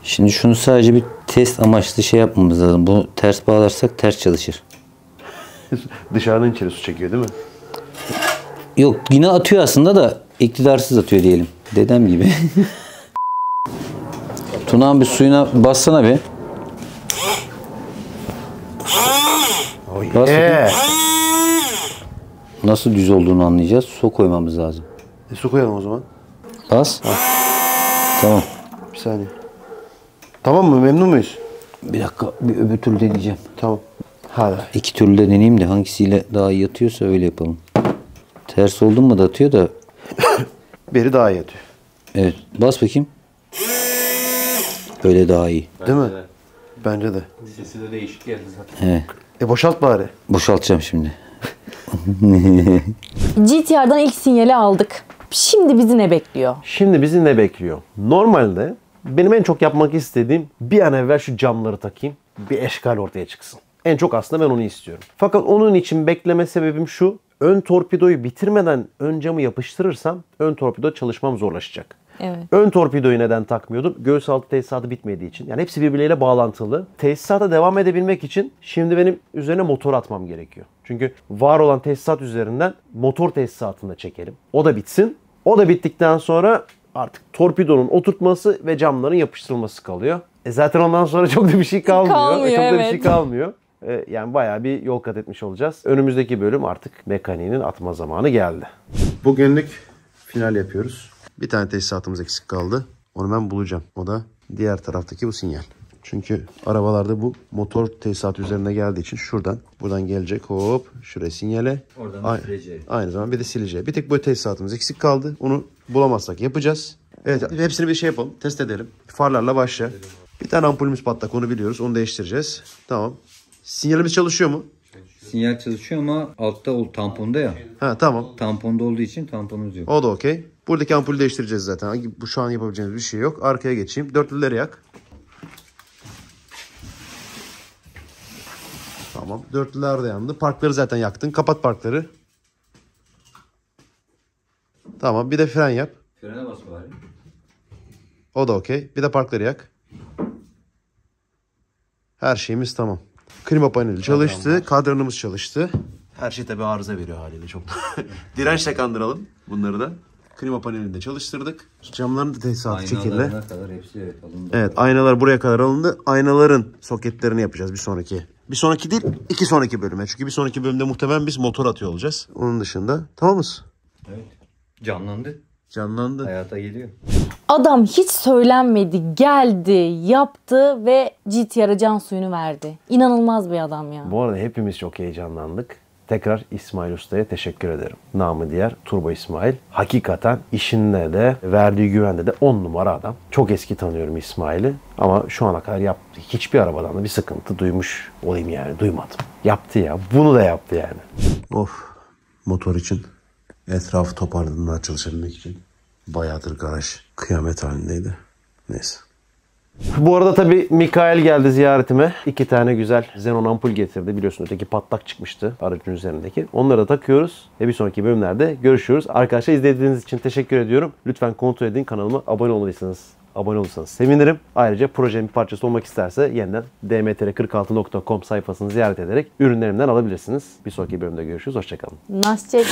Speaker 2: Şimdi şunu sadece bir test amaçlı şey yapmamız lazım. Bunu ters bağlarsak ters çalışır.
Speaker 1: Dışarıdan içeri su çekiyor değil mi?
Speaker 2: Yok yine atıyor aslında da iktidarsız atıyor diyelim. Dedem gibi. Tunağın bir suyuna bassana bir. Bas bakayım. Nasıl düz olduğunu anlayacağız. Su koymamız lazım.
Speaker 1: Su koyalım o zaman.
Speaker 2: Bas. Tamam.
Speaker 1: Bir saniye. Tamam mı? Memnun muyuz?
Speaker 2: Bir dakika bir öbür türlü deneyeceğim.
Speaker 1: Tamam. Hadi.
Speaker 2: İki türlü de deneyeyim de hangisiyle daha iyi atıyorsa öyle yapalım. Ters oldun mu da atıyor da.
Speaker 1: Beri daha iyi atıyor.
Speaker 2: Evet. Bas bakayım. Öyle daha iyi.
Speaker 1: Değil mi? Bence de.
Speaker 8: Sesi de değişik geldi zaten.
Speaker 2: Evet.
Speaker 1: Boşalt bari.
Speaker 2: Boşaltacağım şimdi.
Speaker 3: GTR'dan ilk sinyali aldık. Şimdi bizi ne bekliyor?
Speaker 1: Şimdi bizi ne bekliyor? Normalde benim en çok yapmak istediğim bir an evvel şu camları takayım. Bir eşkal ortaya çıksın. En çok aslında ben onu istiyorum. Fakat onun için bekleme sebebim şu. Ön torpidoyu bitirmeden ön camı yapıştırırsam ön torpido çalışmam zorlaşacak.
Speaker 3: Evet.
Speaker 1: Ön torpidoyu neden takmıyordum? Göğüs altı tesisatı bitmediği için. Yani hepsi birbirleriyle bağlantılı. Tesisata devam edebilmek için şimdi benim üzerine motor atmam gerekiyor. Çünkü var olan tesisat üzerinden motor tesisatını da çekelim. O da bitsin. O da bittikten sonra artık torpidonun oturtması ve camların yapıştırılması kalıyor. Zaten ondan sonra çok da bir şey kalmıyor.
Speaker 3: Kalmıyor,
Speaker 1: çok da bir
Speaker 3: evet.
Speaker 1: şey kalmıyor. Yani bayağı bir yol kat etmiş olacağız. Önümüzdeki bölüm artık mekaniğinin atma zamanı geldi. Bugünlük final yapıyoruz. Bir tane tesisatımız eksik kaldı. Onu ben bulacağım. O da diğer taraftaki bu sinyal. Çünkü arabalarda bu motor tesisatı üzerine geldiği için buradan gelecek hop şuraya sinyale.
Speaker 2: Oradan sileceği.
Speaker 1: Aynı zamanda bir de sileceği. Bir tek bu tesisatımız eksik kaldı. Onu bulamazsak yapacağız. Evet hepsini bir şey yapalım. Test edelim. Farlarla başla. Bir tane ampulümüz patlak onu biliyoruz. Onu değiştireceğiz. Tamam. Sinyalimiz çalışıyor mu?
Speaker 2: Sinyal çalışıyor ama altta tamponda ya.
Speaker 1: Ha tamam.
Speaker 2: Tamponda olduğu için tamponumuz yok.
Speaker 1: O da okey. Buradaki ampulü değiştireceğiz zaten. Bu şu an yapabileceğimiz bir şey yok. Arkaya geçeyim. Dörtlüleri yak. Tamam. Dörtlüler de yandı. Parkları zaten yaktın. Kapat parkları. Tamam. Bir de fren yap.
Speaker 2: Frene bas bari.
Speaker 1: O da okey. Bir de parkları yak. Her şeyimiz tamam. Klima paneli çalıştı. Kadranımız çalıştı. Her şey tabii arıza veriyor haliyle çok. Dirençle kandıralım bunları da. Klima panelini de çalıştırdık. Camların da tesisatı çekildi.
Speaker 2: Aynalarına kadar hepsi alındı.
Speaker 1: Evet aynalar buraya kadar alındı. Aynaların soketlerini yapacağız bir sonraki. Bir sonraki değil, iki sonraki bölüme. Çünkü bir sonraki bölümde muhtemelen biz motor atıyor olacağız. Onun dışında tamam mısın?
Speaker 2: Evet. Canlandı.
Speaker 1: Canlandı.
Speaker 2: Hayata geliyor.
Speaker 3: Adam hiç söylenmedi, geldi, yaptı ve GTR'a can suyunu verdi. İnanılmaz bir adam ya.
Speaker 1: Bu arada hepimiz çok heyecanlandık. Tekrar İsmail Usta'ya teşekkür ederim. Namı diğer Turbo İsmail. Hakikaten işinde de verdiği güvende de 10 numara adam. Çok eski tanıyorum İsmail'i. Ama şu ana kadar yaptığı hiçbir arabadan da bir sıkıntı duymuş olayım yani. Duymadım. Yaptı ya. Bunu da yaptı yani. Of. Motor için etrafı toparladığından çalışabilmek için bayağıdır garaj kıyamet halindeydi. Neyse. Bu arada tabii Mikael geldi ziyaretime. 2 tane güzel xenon ampul getirdi. Biliyorsun öteki patlak çıkmıştı aracın üzerindeki. Onları da takıyoruz ve bir sonraki bölümlerde görüşürüz. Arkadaşlar izlediğiniz için teşekkür ediyorum. Lütfen kontrol edin, kanalıma abone olursanız sevinirim. Ayrıca projenin bir parçası olmak isterse yeniden dmtr46.com sayfasını ziyaret ederek ürünlerimden alabilirsiniz. Bir sonraki bölümde görüşürüz. Hoşçakalın.
Speaker 3: Nasıl çek?